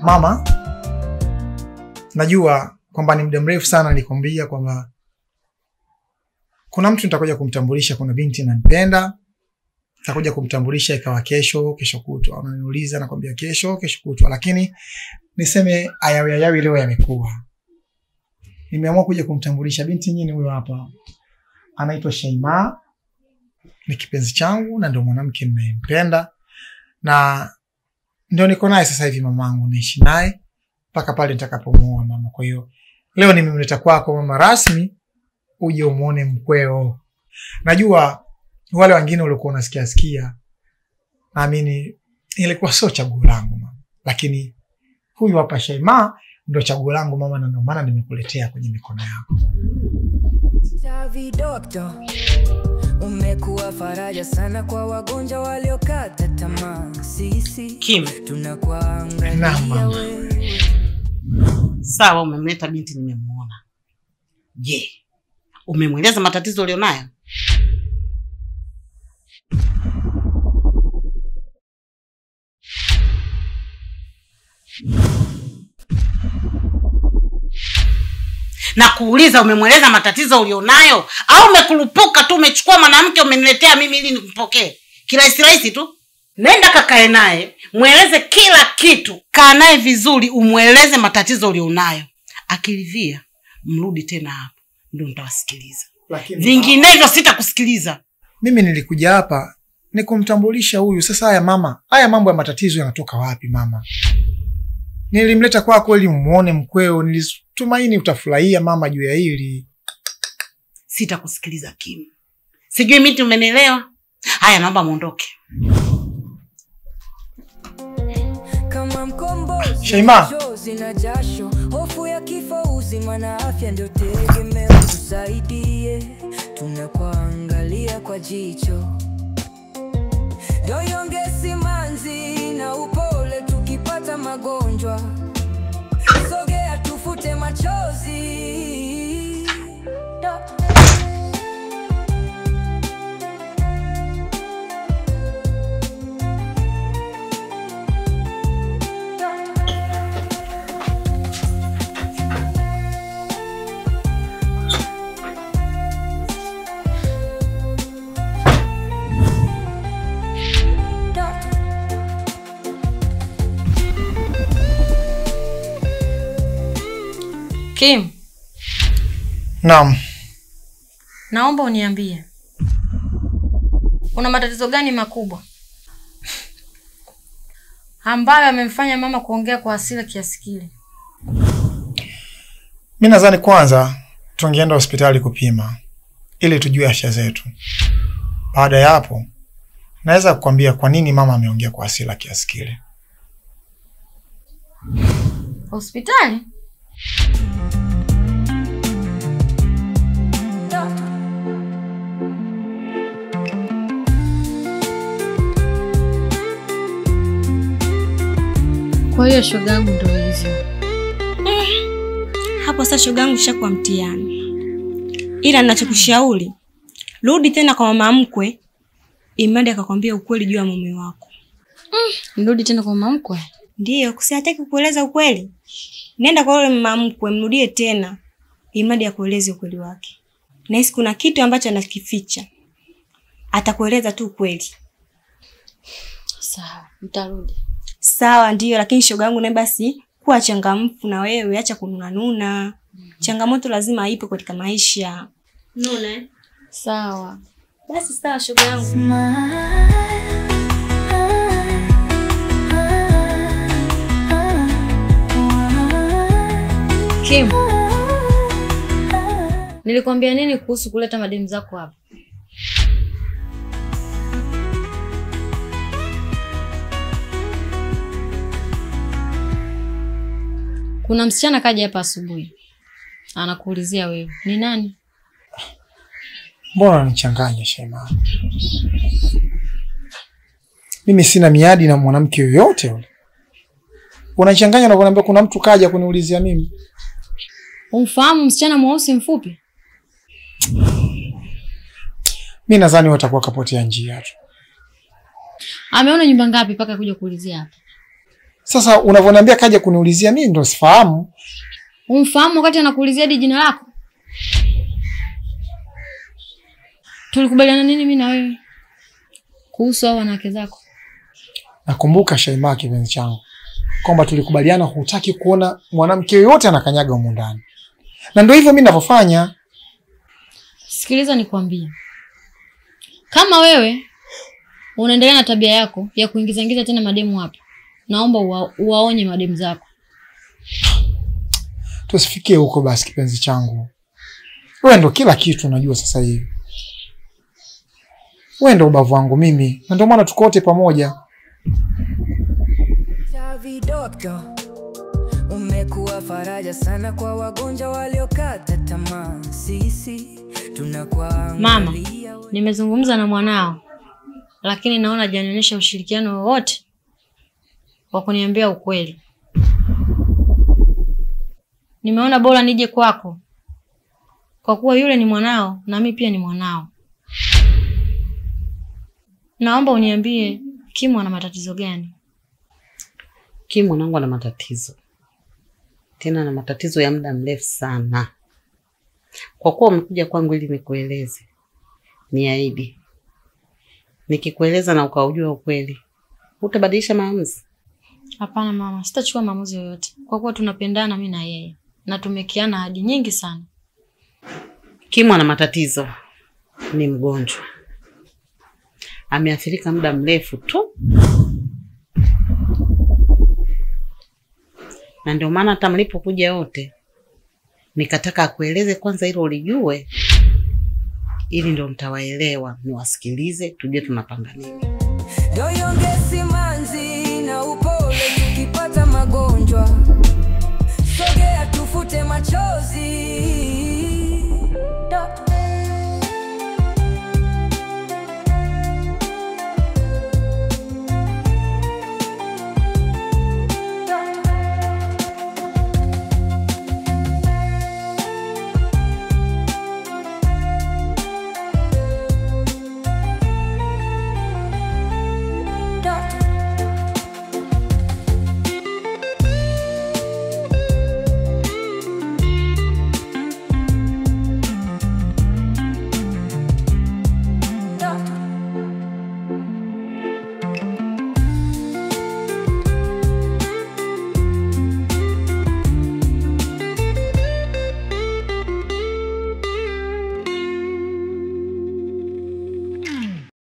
Mama, najua kwamba ni muda mrefu sana nilikwambia kwamba kuna mtu nitakuja kumtambulisha, kuna binti nampenda. Nitakuja kumtambulisha ikawa kesho kutwa. Ananiuliza nakwambia kesho kutwa, lakini niseme ayawi leo yamekuwa. Nimeamua kuja kumtambulisha binti nyingine huyo hapa. Anaitwa Shaima. Ni kipenzi changu na ndio mwanamke ninayempenda. Na ndio niko naye sasa hivi mamangu, naishi naye mpaka pale nitakapomuoa mama. Kwa hiyo leo nimemleta kwako mama rasmi uje umuone mkweo. Najua wale wengine walikuwa unasikia naamini ilikuwa sio chaguo langu mama, lakini huyu hapa Shaima ndio chaguo langu mama, na ndio maana nimekuletea kwenye mikono yako. Chavi Doctor, umekuwa faraja sana kwa wagonjwa waliokata tamaa. Sisi Kim, tunakuangalia wewe. Sawa, umemleta binti nimemuona. Je, umemweleza matatizo ulionayo? Na kuuliza umemweleza matatizo ulionayo au umekurupuka tu umechukua mwanamke umeniletea mimi ili nikupokee? Kirahisi tu. Nenda kakae naye, mueleze kila kitu. Kaa naye vizuri, umueleze matatizo ulionayo. Akilivia, mrudi tena hapa. Ndio nitawasikiliza. Vinginevyo sitakusikiliza. Mimi nilikuja hapa ni kumtambulisha huyu. Sasa haya mama, haya mambo ya matatizo yanatoka wapi mama? Nilimleta kwako ili muone mkweo, nilitumaini utafurahia mama juu ya hili. Sitakusikiliza Kim. Sijui mimi umenielewa? Haya, naomba muondoke. Kama mkombozi Shaima, na jasho, hofu ya kifo, uzima na afya ndio tegemeo. Tusaidie, tunakuangalia kwa jicho. Doyonge simanzi na upole tukipata magonjwa. Sogea tufute machozi. Kim. Naam. Naomba uniambie. Una matatizo gani makubwa ambayo yamemfanya mama kuongea kwa hasira kiasi kile? Mimi nadhani kwanza tungeenda hospitali kupima ili tujue afya zetu. Baada ya hapo naweza kukwambia kwa nini mama ameongea kwa hasira kiasi kile. Hospitali? Kwa hiyo shogangu ndio hivyo. Hapo sasa shogangu shakuwa mtihani. Ila ninachokushauri, rudi tena kwa mama mkwe, imadi akakwambia ukweli juu ya mume wako. Nirudi tena kwa mama mkwe? Ndio, kusiataki kueleza ukweli. Nenda kwa yule mama mkwe, mrudie tena, imadi akueleze ukweli wake. Na hisi kuna kitu ambacho anakificha. Atakueleza tu ukweli. Sawa, nitarudi. Sawa ndio, lakini shogangu naye basi kuwa changamfu na wewe, acha kununa. Changamoto lazima ipo katika maisha. Unaona? Sawa. Basi sawa shogangu. Kim. Nilikwambia nini kuhusu kuleta mademu zako hapa? Kuna msichana kaja hapa asubuhi. Anakuulizia wewe. Ni nani? Mbona unanichanganya Shaima? Mimi sina miadi na mwanamke yoyote yule. Unanichanganya unaponiambia kuna mtu kaja kuniulizia mimi. Umfahamu msichana mweusi mfupi? Mimi nadhani watakuwa kapotea njia tu. Ameona nyumba ngapi paka kuja kuulizia hapa? Sasa unavyoniambia kaja kuniulizia mimi ndo sifahamu. Umfahamu wakati anakuulizia hadi jina lako? Tulikubaliana nini mimi na wewe kuhusu hao wanawake zako? Nakumbuka Shaima kipenzi changu kwamba tulikubaliana hutaki kuona mwanamke yoyote anakanyaga huko ndani. Na ndio hivyo mimi ninavyofanya. Sikiliza nikwambie. Kama wewe unaendelea na tabia yako ya kuingiza tena mademu hapa, naomba uwaonye mademu zako. Tusifikie huko basi kipenzi changu. Wewe ndo kila kitu unajua sasa hivi. Wewe ndo ubavu wangu mimi. Na ndio maana tuko wote pamoja. Chavi Doctor, umekuwa faraja sana kwa wagonjwa waliokata tamaa. Sisi tunakuangalia. Mama, nimezungumza na mwanao, lakini naona hajanionyesha ushirikiano wowote wa kuniambia ukweli. Nimeona bora nije kwako, kwa kuwa yule ni mwanao na mimi pia ni mwanao. Naomba uniambie Kimu ana matatizo gani? Kimu mwanangu ana matatizo. Tena na matatizo ya muda mrefu sana. Kwa kuwa umekuja kwangu ili nikueleze, niahidi nikikueleza na ukaujua ukweli, utabadilisha maamuzi? Hapana mama, sitachukua maamuzi yoyote. Kwa kuwa tunapendana mimi na yeye na tumekiana hadi nyingi sana. Kimu ana matatizo. Ni mgonjwa. Ameathirika muda mrefu tu. Na ndio maana hata mlipokuja wote nikataka akueleze kwanza hilo ulijue, ili ndio mtawaelewa, niwasikilize tujue tunapanga nini. Doyongesi manzi na upole tukipata magonjwa. Sogea tufute machozi.